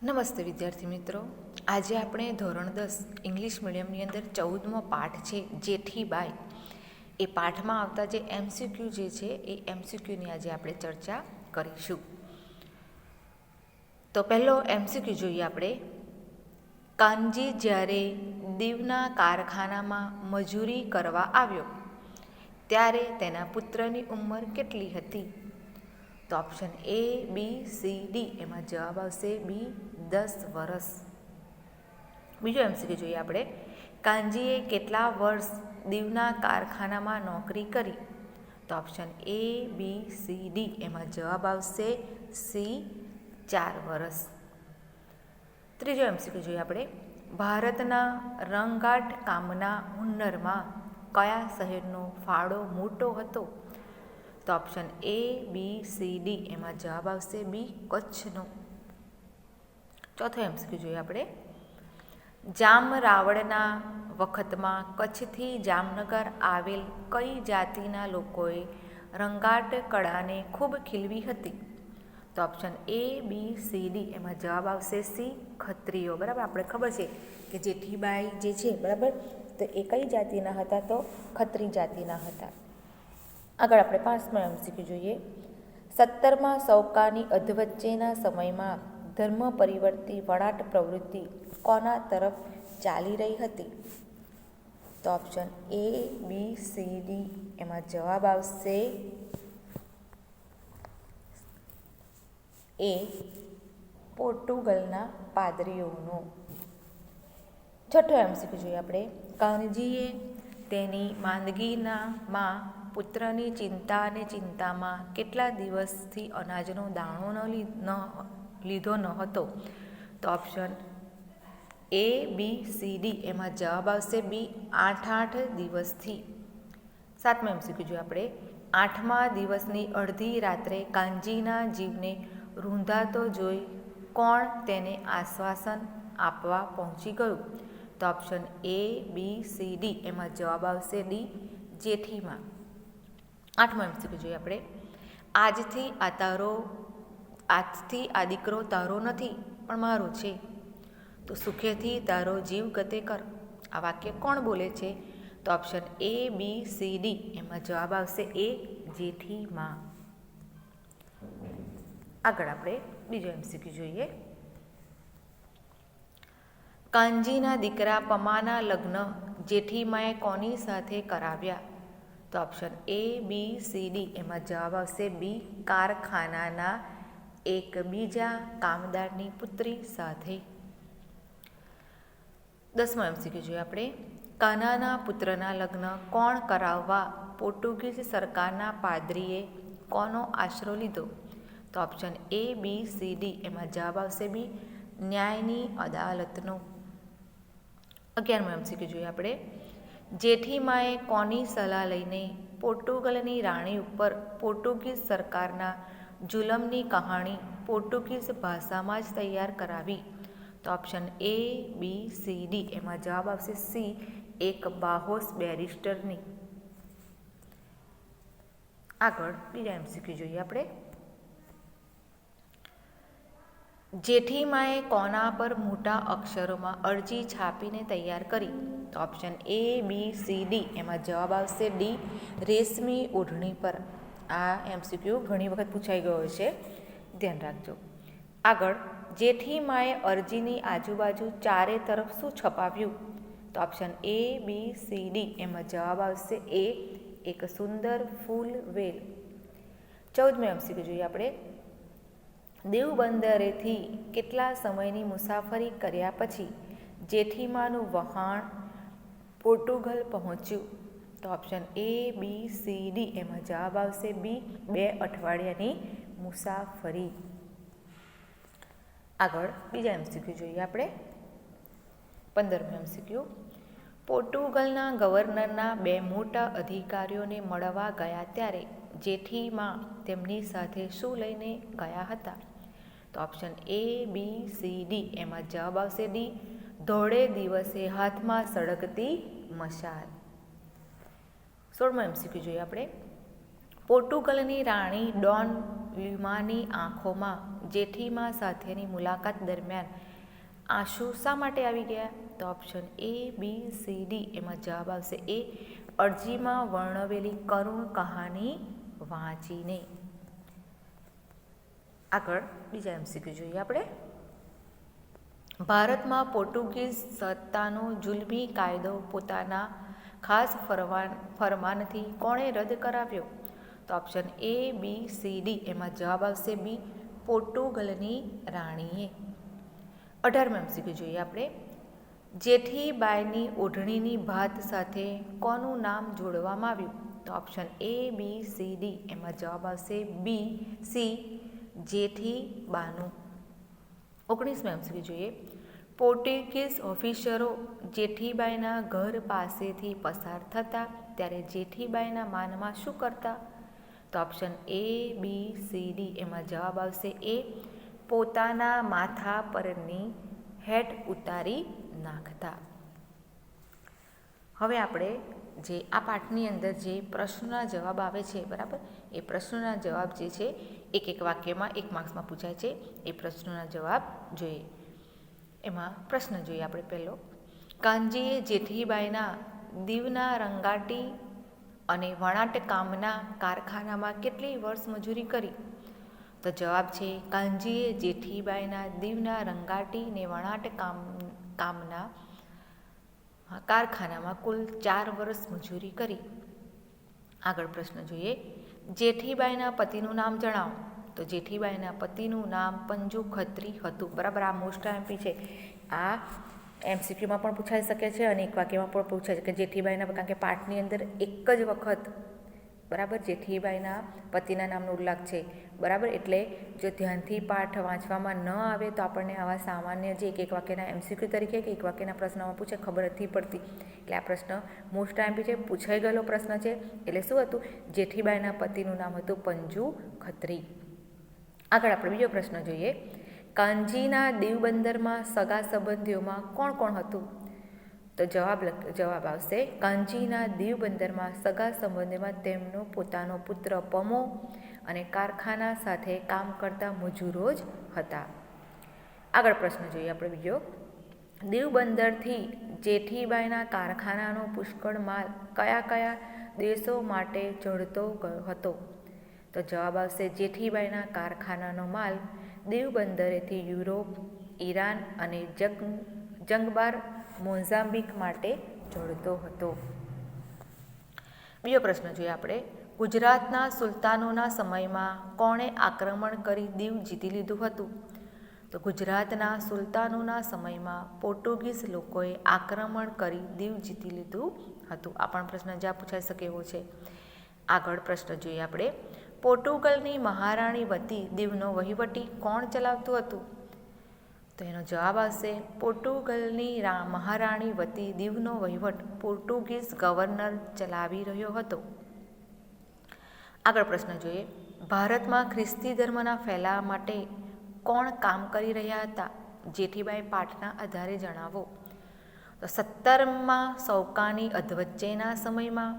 નમસ્તે વિદ્યાર્થી મિત્રો. આજે આપણે ધોરણ 10 ઇંગ્લિશ મીડિયમની અંદર 14મો પાઠ છે જેઠી બાઈ. એ પાઠમાં આવતા જે એમસીક્યુ જે છે એ એમસીક્યુની આજે આપણે ચર્ચા કરીશું. તો પહેલો એમસીક્યુ જોઈએ આપણે. કાનજી જ્યારે દીવના કારખાનામાં મજૂરી કરવા આવ્યો ત્યારે તેના પુત્રની ઉંમર કેટલી હતી? તો option A, B, C, D એમાં જવાબ આવશે બી 10 વર્ષ. બીજો એમસીક્યુ જોઈએ આપણે. કાનજીએ કેટલા વર્ષ દીવના કારખાનામાં નોકરી કરી? તો option A, B, C, D એમાં જવાબ આવશે C, 4 વર્ષ. ત્રીજો એમસીક્યુ જોઈએ આપણે. ભારતના રંગાટ કામના હુન્નરમાં કયા શહેરનો ફાળો મોટો હતો? તો option A, B, C, D એમાં જવાબ આવશે બી, કચ્છનો. ચોથો એમસીક્યુ જોઈએ આપણે. જામ રાવળના વખતમાં કચ્છથી જામનગર આવેલ કઈ જાતિના લોકોએ રંગાટ કળાને ખૂબ ખીલવી હતી? તો option A, B, C, D એમાં જવાબ આવશે સી, ખત્રીઓ. બરાબર, આપણે ખબર છે કે જેઠીબાઈ જે છે બરાબર, તો એ કઈ જાતિના હતા? તો ખત્રી જાતિના હતા. આગળ આપણે 5મો એમસીક્યુ જોઈએ. 17મા સૌકાની અધવચ્ચેના સમયમાં ધર્મ પરિવર્તી વણાટ પ્રવૃત્તિ કોના તરફ ચાલી રહી હતી? તો option A, B, C, D એમાં જવાબ આવશે એ, પોર્ટુગલના પાદરીઓનો. છઠ્ઠો એમસીક્યુ જોઈએ આપણે. કાનજીએ તેની માંદગીમાં પુત્રની ચિંતા અને ચિંતામાં કેટલા દિવસથી અનાજનો દાણો લીધો ન હતો? તો option A, B, C, D એમાં જવાબ આવશે બી, 8 દિવસથી. 7મો એમસીક્યુ જોઈએ આપણે. 8મા દિવસની અડધી રાત્રે કાનજીના જીવને રૂંધાતો જોઈ કોણ તેને આશ્વાસન આપવા પહોંચી ગયું? તો option A, B, C, D એમાં જવાબ આવશે ડી, જેઠીમાં. 8મો એમસીક્યુ જોઈએ આપણે. આજથી આ દીકરો તારો નથી પણ મારો છે, તો સુખેથી તારો જીવ ગતે કર. આ વાક્ય કોણ બોલે છે? તો option A, B, C, D એમાં જવાબ આવશે એ, જેઠીમાં. આગળ આપણે બીજો એમસીક્યુ જોઈએ. કાનજીના દીકરા પમાના લગ્ન જેઠીમાએ કોની સાથે કરાવ્યા? તો option A, B, C, D એમાં જવાબ આવશે બી, કારખાનાના એક બીજા કામદારની પુત્રી સાથે. 10મો એમસીક્યુ જોઈએ આપણે. કાનાના પુત્રના લગ્ન કોણ કરાવવા પોર્ટુગીઝ સરકારના પાદરીએ કોનો આશરો લીધો? તો option A, B, C, D એમાં જવાબ આવશે બી, ન્યાયની અદાલતનો. 11મો એમસીક્યુ જોઈએ આપણે. જેઠીમાએ કોની સલાહ લઈને પોર્ટુગલની રાણી ઉપર પોર્ટુગીઝ સરકારના જુલમની કહાણી પોર્ટુગીઝ ભાષામાં જ તૈયાર કરાવી? તો option A, B, C, D એમાં જવાબ આવશે સી, એક બાહોશ બેરિસ્ટરની. આગળ બીજા એમસીક્યુ જોઈએ આપણે. જેઠીમાએ કોના પર મોટા અક્ષરોમાં અરજી છાપીને તૈયાર કરી? તો option A, B, C, D એમાં જવાબ આવશે ડી, રેશમી ઓઢણી પર. આ એમસીક્યુ ઘણી વખત પૂછાઈ ગયો છે, ધ્યાન રાખજો. આગળ જેઠીમાએ અરજીની આજુબાજુ ચારે તરફ શું છપાવ્યું? તો option A, B, C, D એમાં જવાબ આવશે એ, એક સુંદર ફૂલ વેલ. 14મો એમસીક્યુ જોઈએ આપણે. દીવ બંદરેથી કેટલા સમયની મુસાફરી કર્યા પછી જેઠીમાનું વહાણ પોર્ટુગલ પહોંચ્યું? તો option A, B, C, D એમાં જવાબ આવશે બી, 2 અઠવાડિયાની મુસાફરી. આગળ બીજા એમસીક્યુ જોઈએ આપણે. 15મો એમસીક્યુ. પોર્ટુગલના ગવર્નરના 2 મોટા અધિકારીઓને મળવા ગયા ત્યારે જેઠીમા તેમની સાથે શું લઈને ગયા હતા? તો option A, B, C, D એમાં જવાબ આવશે ડી, ધોળે દિવસે હાથમાં સળગતી મશાલ. 16મો એમસીક્યુ જોઈએ આપણે. પોર્ટુગલની રાણી ડોન લ્યુમાની આંખોમાં જેઠીમા સાથેની મુલાકાત દરમિયાન આંસુ શા માટે આવી ગયા? તો option A, B, C, D. એમાં જવાબ આવશે A, અરજીમાં વર્ણવેલી કરુણ કહાની વાંચીને. આગળ બીજા MCQ જોઈએ આપણે. ભારતમાં પોર્ટુગીઝ સત્તાનો જુલમી કાયદો પોતાના ખાસ ફરમાનથી કોણે રદ કરાવ્યો? તો option A, B, C, D. એમાં જવાબ આવશે B, પોર્ટુગલની રાણીએ. 18મો MCQ જોઈએ આપણે. જેઠીબાઈની ઓઢણીની ભાત સાથે કોનું નામ જોડવામાં આવ્યું? તો option A, B, C, D. એમાં જવાબ આવશે B, C, જેઠીબાનું. 19મો MCQ જોઈએ. પોર્ટુગીઝ ઓફિસરો જેઠીબાઈના ઘર પાસેથી પસાર થતા ત્યારે જેઠીબાઈના માનમાં શું કરતા? તો option A, B, C, D. એમાં જવાબ આવશે A, પોતાના માથા પરની હેટ ઉતારી નાખતા. હવે આપણે જે આ પાઠની અંદર જે પ્રશ્નોના જવાબ આવે છે, બરાબર, એ પ્રશ્નોના જવાબ જે છે એક વાક્યમાં 1 માર્ક્સમાં પૂછાય છે. એ પ્રશ્નોના જવાબ જોઈએ. એમાં પ્રશ્ન જોઈએ આપણે પહેલો. કાનજીએ જેઠીબાઈના દીવના રંગાટી અને વણાટ કામના કારખાનામાં કેટલી વર્ષ મજૂરી કરી? તો જવાબ છે કાનજીએ જેઠીબાઈના દીવના રંગાટી ને વણાટ કામના કારખાનામાં કુલ 4 વર્ષ મજૂરી કરી. આગળ પ્રશ્ન જોઈએ. જેઠીબાઈના પતિનું નામ જણાવો. તો જેઠીબાઈના પતિનું નામ પંજુ ખત્રી હતું. બરાબર, આ મોસ્ટ એમપી છે. આ MCQમાં પણ પૂછાઈ શકે છે અને એક વાક્યમાં પણ પૂછાય છે કે જેઠીબાઈના, કારણ કે પાઠની અંદર એક જ વખત, બરાબર, જેઠીબાઈના પતિના નામનો ઉલ્લેખ છે. બરાબર, એટલે જો ધ્યાનથી પાઠ વાંચવામાં ન આવે તો આપણને આવા સામાન્ય જે એક વાક્યના MCQ તરીકે કે એક વાક્યના પ્રશ્નમાં પૂછે ખબર નથી પડતી. એટલે આ પ્રશ્ન મોસ્ટ એમપી છે, પૂછાઈ ગયેલો પ્રશ્ન છે. એટલે શું હતું? જેઠીબાઈના પતિનું નામ હતું પંજુ ખત્રી. આગળ આપણે બીજો પ્રશ્ન જોઈએ. કાનજીના દીવ બંદરમાં સગા સંબંધીઓમાં કોણ કોણ હતું? તો જવાબ આવશે કાનજીના દીવ બંદરમાં સગા સંબંધીમાં તેમનો પોતાનો પુત્ર પમો અને કારખાના સાથે કામ કરતા મજૂરો જ હતા. આગળ પ્રશ્ન જોઈએ આપણે બીજો. દીવ બંદરથી જેઠીબાઈના કારખાનાનો પુષ્કળ માલ કયા કયા દેશો માટે ચડતો હતો? તો જવાબ આવશે જેઠીબાઈના કારખાનાનો માલ દીવ બંદરેથી યુરોપ, ઈરાન અને જંગબાર મોઝામ્બિક માટે ચડતો હતો. બીજો પ્રશ્ન જોઈએ આપણે. ગુજરાતના સુલતાનોના સમયમાં કોણે આક્રમણ કરી દીવ જીતી લીધું હતું? તો ગુજરાતના સુલતાનોના સમયમાં પોર્ટુગીઝ લોકોએ આક્રમણ કરી દીવ જીતી લીધું હતું. આ પણ પ્રશ્ન જ્યાં પૂછાઈ શકે એવો છે. આગળ પ્રશ્ન જોઈએ આપણે. પોર્ટુગલની મહારાણી વતી દીવનો વહીવટી કોણ ચલાવતું હતું? તો એનો જવાબ આવશે પોર્ટુગલની મહારાણી વતી દીવનો વહીવટ પોર્ટુગીઝ ગવર્નર ચલાવી રહ્યો હતો. આગળ પ્રશ્ન જોઈએ. ભારતમાં ખ્રિસ્તી ધર્મના ફેલાવા માટે કોણ કામ કરી રહ્યા હતા? જેઠીબાઈ પાઠના આધારે જણાવો. તો 17મા સૌકાની અધવચ્ચેના સમયમાં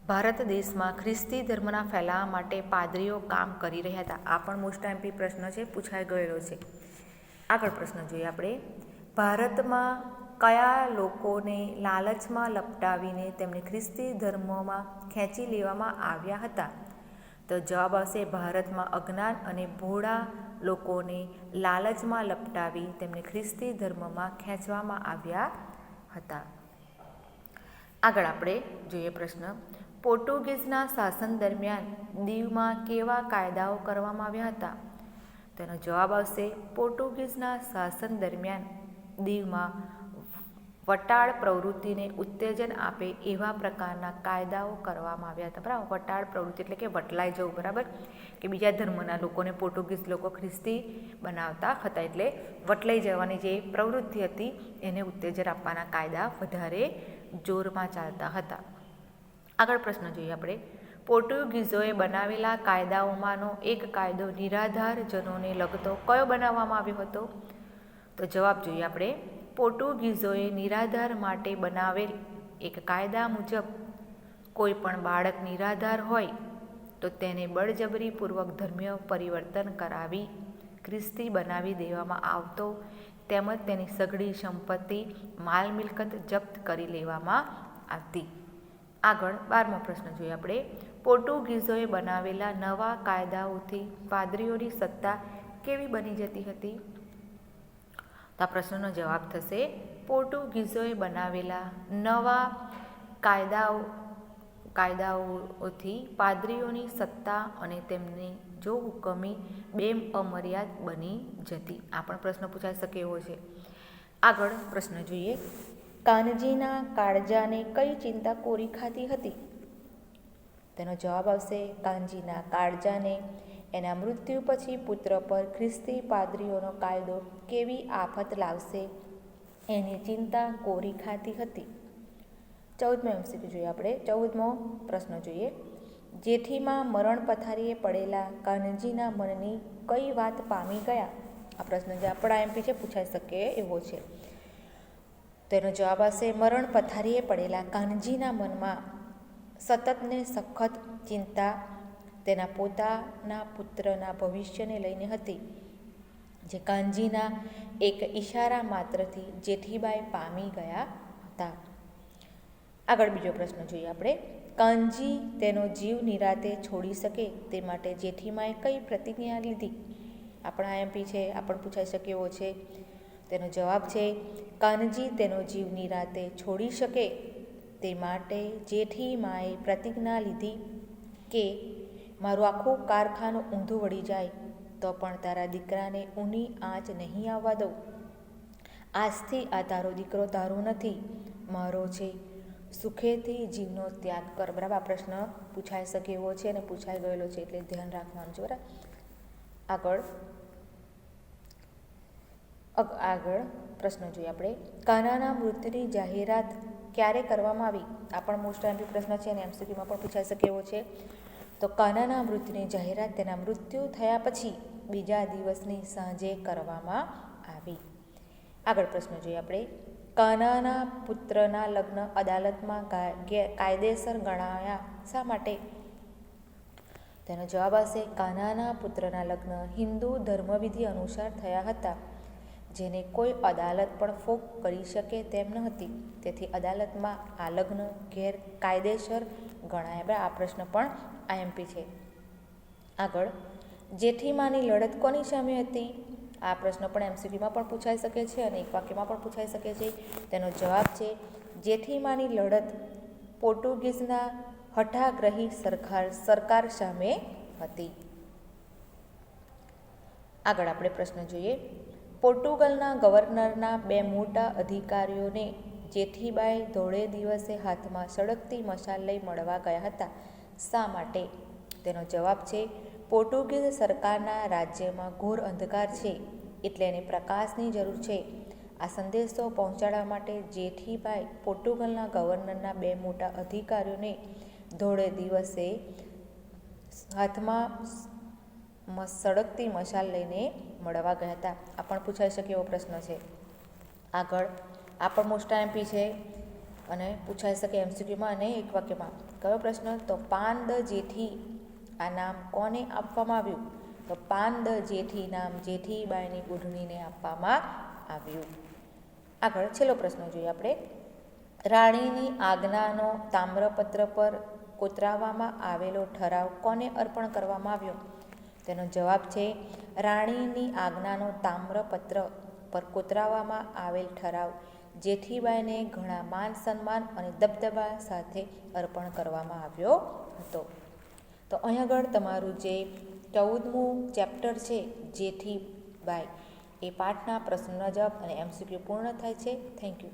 ભારત દેશમાં ખ્રિસ્તી ધર્મના ફેલાવા માટે પાદરીઓ કામ કરી રહ્યા હતા. આ પણ મોસ્ટ એમપી પ્રશ્ન છે, પૂછાઈ ગયેલો છે. આગળ પ્રશ્ન જોઈએ આપણે. ભારતમાં કયા લોકોને લાલચમાં લપટાવીને તેમને ખ્રિસ્તી ધર્મમાં ખેંચી લેવામાં આવ્યા હતા? તો જવાબ આવશે ભારતમાં અજ્ઞાન અને ભોળા લોકોને લાલચમાં લપટાવી તેમને ખ્રિસ્તી ધર્મમાં ખેંચવામાં આવ્યા હતા. આગળ આપણે જોઈએ પ્રશ્ન. પોર્ટુગીઝના શાસન દરમિયાન દીવમાં કેવા કાયદાઓ કરવામાં આવ્યા હતા? તેનો જવાબ આવશે પોર્ટુગીઝના શાસન દરમિયાન દીવમાં વટાળ પ્રવૃત્તિને ઉત્તેજન આપે એવા પ્રકારના કાયદાઓ કરવામાં આવ્યા હતા. બરાબર, વટાળ પ્રવૃત્તિ એટલે કે વટલાઈ જવું, બરાબર, કે બીજા ધર્મના લોકોને પોર્ટુગીઝ લોકો ખ્રિસ્તી બનાવતા હતા, એટલે વટલાઈ જવાની જે પ્રવૃત્તિ હતી એને ઉત્તેજન આપવાના કાયદા વધારે જોરમાં ચાલતા હતા. આગળ પ્રશ્ન જોઈએ આપણે. પોર્ટુગીઝોએ બનાવેલા કાયદાઓમાંનો એક કાયદો નિરાધારજનોને લગતો કયો બનાવવામાં આવ્યો હતો? તો જવાબ જોઈએ આપણે. પોર્ટુગીઝોએ નિરાધાર માટે બનાવેલ એક કાયદા મુજબ કોઈ પણ બાળક નિરાધાર હોય તો તો તેને બળજબરીપૂર્વક ધર્મીય પરિવર્તન કરાવી ખ્રિસ્તી બનાવી દેવામાં આવતો, તેમજ તેની સઘળી સંપત્તિ માલ મિલકત જપ્ત કરી લેવામાં આવતી. આગળ 12મો પ્રશ્ન જોઈએ આપણે. પોર્ટુગીઝોએ બનાવેલા નવા કાયદાઓથી પાદરીઓની સત્તા કેવી બની જતી હતી? તો આ પ્રશ્નનો જવાબ થશે પોર્ટુગીઝોએ બનાવેલા નવા કાયદાઓથી પાદરીઓની સત્તા અને તેમની જો હુકમી અમર્યાદ બની જતી. આ પણ પ્રશ્ન પૂછાઈ શકે એવો છે. આગળ પ્રશ્ન જોઈએ. કાનજીના કાળજાને કઈ ચિંતા કોરી ખાતી હતી? તેનો જવાબ આવશે કાનજીના કાળજાને એના મૃત્યુ પછી પુત્ર પર ખ્રિસ્તી પાદરીઓનો કાયદો કેવી આફત લાવશે એની ચિંતા કોરી ખાતી હતી. 14મો MCQ જોઈએ આપણે. 14મો પ્રશ્ન જોઈએ. જેઠીમાં મરણ પથારીએ પડેલા કાનજીના મનની કઈ વાત પામી ગયા? આ પ્રશ્ન જે આપણા MP છે પૂછાઈ શકે એવો છે. તેનો જવાબ આવશે મરણ પથારીએ પડેલા કાનજીના મનમાં સતત ને સખત ચિંતા તેના પોતાના પુત્રના ભવિષ્યને લઈને હતી, જે કાનજીના એક ઈશારા માત્રથી જેઠીબાઈ પામી ગયા હતા. આગળ બીજો પ્રશ્ન જોઈએ આપણે. કાનજી તેનો જીવ નિરાતે છોડી શકે તે માટે જેઠીમાએ કઈ પ્રતિજ્ઞા લીધી? આપણા MP છે, આ પણ પૂછાઈ શકે એવો છે. તેનો જવાબ છે કાનજી તેનો જીવ નિરાતે છોડી શકે તે માટે જેઠીમાએ પ્રતિજ્ઞા લીધી કે મારું આખું કારખાનું ઊંધું વળી જાય તો પણ તારા દીકરાને ઊની આંચ નહીં આવવા દઉં. આજથી આ તારો દીકરો તારો નથી, મારો છે. સુખેથી જીવનો ત્યાગ કર. બરાબર, આ પ્રશ્ન પૂછાઈ શકે એવો છે અને પૂછાઈ ગયેલો છે એટલે ધ્યાન રાખવાનું છે. બરાબર. આગળ પ્રશ્ન જોઈએ આપણે. કાનાના મૃત્યુની જાહેરાત ક્યારે કરવામાં આવી? આ પણ મોસ્ટ MP પ્રશ્ન છે અને MCQમાં પણ પૂછાઈ શકે એવો છે. તો કાનાના મૃત્યુની જાહેરાત તેના મૃત્યુ થયા પછી બીજા દિવસની સાંજે કરવામાં આવી. આગળ પ્રશ્ન જોઈએ આપણે. કાનાના પુત્રના લગ્ન અદાલતમાં કાયદેસર ગણાયા શા માટે? તેનો જવાબ આવશે કાનાના પુત્રના લગ્ન હિન્દુ ધર્મવિધિ અનુસાર થયા હતા, જેને કોઈ અદાલત પણ ફોક કરી શકે તેમ ન હતી. તેથી અદાલતમાં આ લગ્ન ગેરકાયદેસર ગણાયા. આ પ્રશ્ન પણ IMP છે. આગળ જેઠીમાની લડત કોની સામે હતી? આ પ્રશ્ન પણ MCQમાં પણ પૂછાઈ શકે છે અને એક વાક્યમાં પણ પૂછાઈ શકે છે. તેનો જવાબ છે જેઠીમાની લડત પોર્ટુગીઝના હઠાગ્રહી સરકાર સામે હતી. આગળ આપણે પ્રશ્ન જોઈએ. પોર્ટુગલના ગવર્નરના બે મોટા અધિકારીઓને જેઠીબાઈ ધોળે દિવસે હાથમાં સળગતી મશાલ લઈ મળવા ગયા હતા. શા માટે? તેનો જવાબ છે પોર્ટુગીઝ સરકારના રાજ્યમાં ઘોર અંધકાર છે એટલે એને પ્રકાશની જરૂર છે. આ સંદેશો પહોંચાડવા માટે જેઠીબાઈ પોર્ટુગલના ગવર્નરના બે મોટા અધિકારીઓને ધોળે દિવસે હાથમાં સળગતી મશાલ લઈને મળવા ગયા હતા. આ પણ પૂછાઈ શકે એવો પ્રશ્ન છે. આગળ આ પણ મોસ્ટ MP છે અને પૂછાઈ શકે MCQમાં અને એક વાક્યમાં. કયો પ્રશ્ન? તો પાન દ જેઠી આ નામ કોને આપવામાં આવ્યું? તો પાન દ જેઠી નામ જેઠીબાઈની બુઢણીને આપવામાં આવ્યું. આગળ છેલ્લો પ્રશ્ન જોઈએ આપણે. રાણીની આજ્ઞાનો તામ્રપત્ર પર કોતરાવવામાં આવેલો ઠરાવ કોને અર્પણ કરવામાં આવ્યો? તેનો જવાબ છે રાણીની આજ્ઞાનો તામ્રપત્ર પર કોતરાવવામાં આવેલ ઠરાવ જેઠીબાઈને ઘણા માન સન્માન અને દબદબા સાથે અર્પણ કરવામાં આવ્યો હતો. તો અહીં આગળ તમારું જે 14મું ચેપ્ટર છે જેઠીબાઈ એ પાઠના પ્રશ્નોના જવાબ અને MCQ પૂર્ણ થાય છે. Thank you.